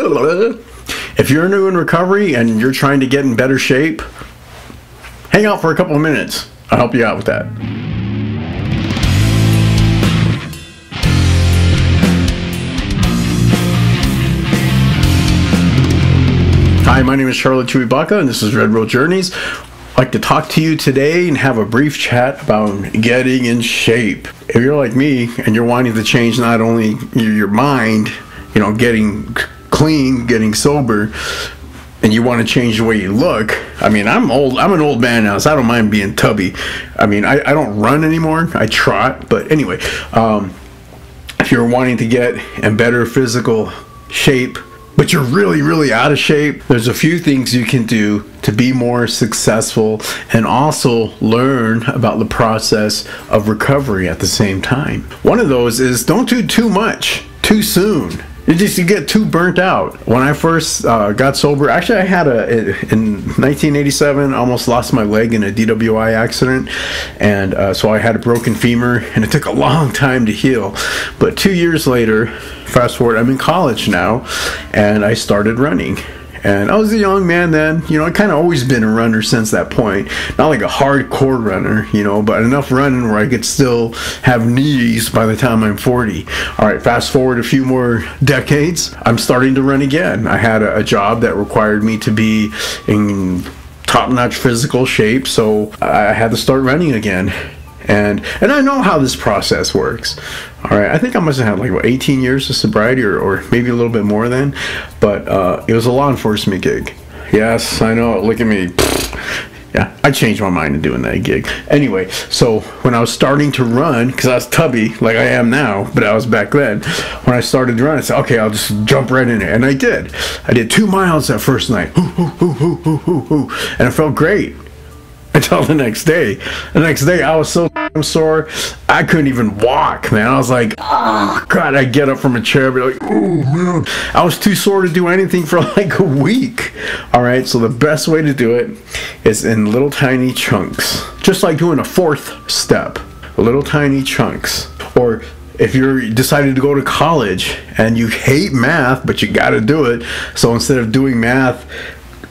If you're new in recovery and you're trying to get in better shape, hang out for a couple of minutes. I'll help you out with that. Hi, my name is Charlotte Chuibaka, and this is Red Road Journeys. I'd like to talk to you today and have a brief chat about getting in shape. If you're like me and you're wanting to change not only your mind, getting clean, getting sober, and you want to change the way you look. I mean, I'm an old man now, so I don't mind being tubby. I mean, I don't run anymore. I trot. But anyway, if you're wanting to get in better physical shape, but you're really out of shape, there's a few things you can do to be more successful and also learn about the process of recovery at the same time. One of those is don't do too much too soon. You get too burnt out. When I first got sober, actually I had in 1987, almost lost my leg in a DWI accident, and so I had a broken femur, and it took a long time to heal. But 2 years later, fast forward, I'm in college now, and I started running. And I was a young man then, I kind of always been a runner since that point. Not like a hardcore runner, but enough running where I could still have knees by the time I'm 40. All right, fast forward a few more decades, I'm starting to run again. I had a job that required me to be in top-notch physical shape, so I had to start running again. And I know how this process works. All right, I think I must have had like 18 years of sobriety or maybe a little bit more then, but it was a law enforcement gig. Yes, I know, look at me. Yeah, I changed my mind in doing that gig. Anyway, so when I was starting to run, because I was tubby like I am now, but I was back then, when I started to run, I said, okay, I'll just jump right in there. And I did. I did 2 miles that first night. And it felt great. Until the next day. The next day I was so sore I couldn't even walk, man. I was like, oh God, I'd get up from a chair and be like, oh man. I was too sore to do anything for like a week. Alright, so the best way to do it is in little tiny chunks. Just like doing a 4th step. Little tiny chunks. Or if you're decided to go to college and you hate math, but you gotta do it, so instead of doing math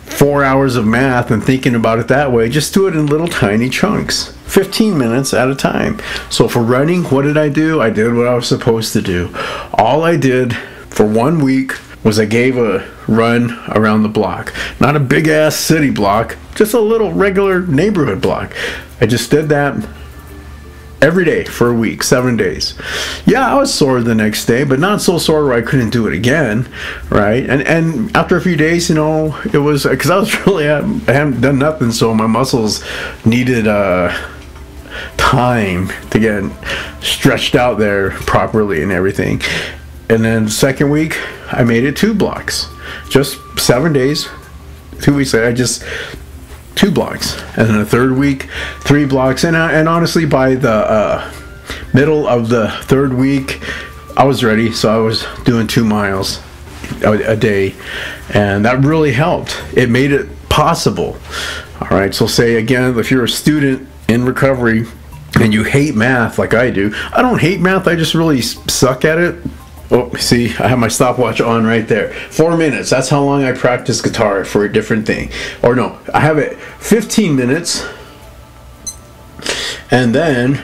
4 hours of math and thinking about it that way, just do it in little tiny chunks, 15 minutes at a time. So for running, what did I do? I did what I was supposed to do. All I did for 1 week was I gave a run around the block. Not a big ass city block, just a little regular neighborhood block. I just did that every day for a week, 7 days. Yeah, I was sore the next day, but not so sore where I couldn't do it again, right? And after a few days, it was because I was really, I hadn't done nothing, so my muscles needed time to get stretched out there properly and everything. And then the second week, I made it 2 blocks, just 7 days. 2 weeks later, I just 2 blocks, and then the third week 3 blocks, and honestly by the middle of the 3rd week I was ready, so I was doing 2 miles a day, and that really helped. It made it possible. All right, so say again, if you're a student in recovery and you hate math like I do. I don't hate math, I just really suck at it. Oh, see, I have my stopwatch on right there. 4 minutes, that's how long I practice guitar for a different thing. Or no, I have it 15 minutes, and then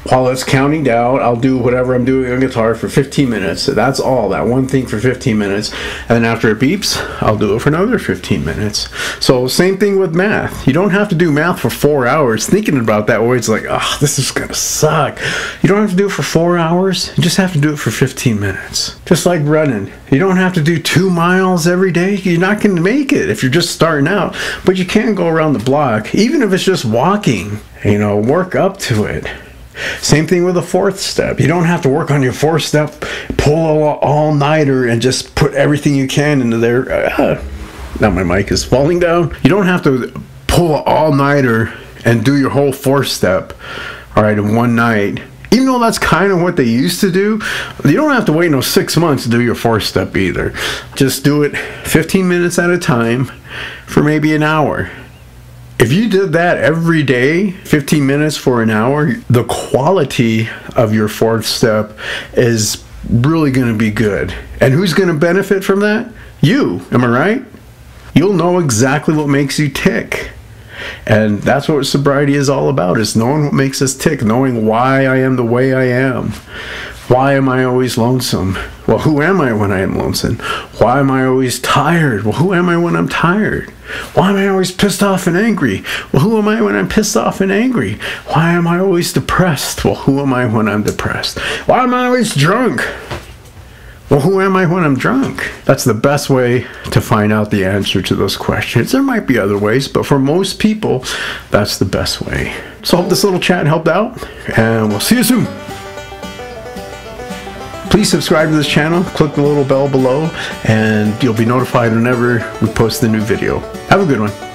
while it's counting down, I'll do whatever I'm doing on guitar for 15 minutes. So that's all, that one thing for 15 minutes. And then after it beeps, I'll do it for another 15 minutes. So same thing with math. You don't have to do math for 4 hours. Thinking about that way, it's like, oh, this is gonna suck. You don't have to do it for 4 hours. You just have to do it for 15 minutes. Just like running. You don't have to do 2 miles every day. You're not gonna make it if you're just starting out. But you can go around the block, even if it's just walking, work up to it. Same thing with the 4th step. You don't have to work on your 4th step, pull a all-nighter and just put everything you can into there. Now my mic is falling down. You don't have to pull an all-nighter and do your whole 4th step, all right, in one night. Even though that's kind of what they used to do, you don't have to wait 6 months to do your 4th step either. Just do it 15 minutes at a time for maybe an hour. If you did that every day, 15 minutes for an hour, the quality of your 4th step is really going to be good. And who's going to benefit from that? You. Am I right? You'll know exactly what makes you tick. And that's what sobriety is all about, is knowing what makes us tick, knowing why I am the way I am. Why am I always lonesome? Well, who am I when I am lonesome? Why am I always tired? Well, who am I when I'm tired? Why am I always pissed off and angry? Well, who am I when I'm pissed off and angry? Why am I always depressed? Well, who am I when I'm depressed? Why am I always drunk? Well, who am I when I'm drunk? That's the best way to find out the answer to those questions. There might be other ways, but for most people, that's the best way. So I hope this little chat helped out, and we'll see you soon. Please subscribe to this channel, click the little bell below, and you'll be notified whenever we post a new video. Have a good one.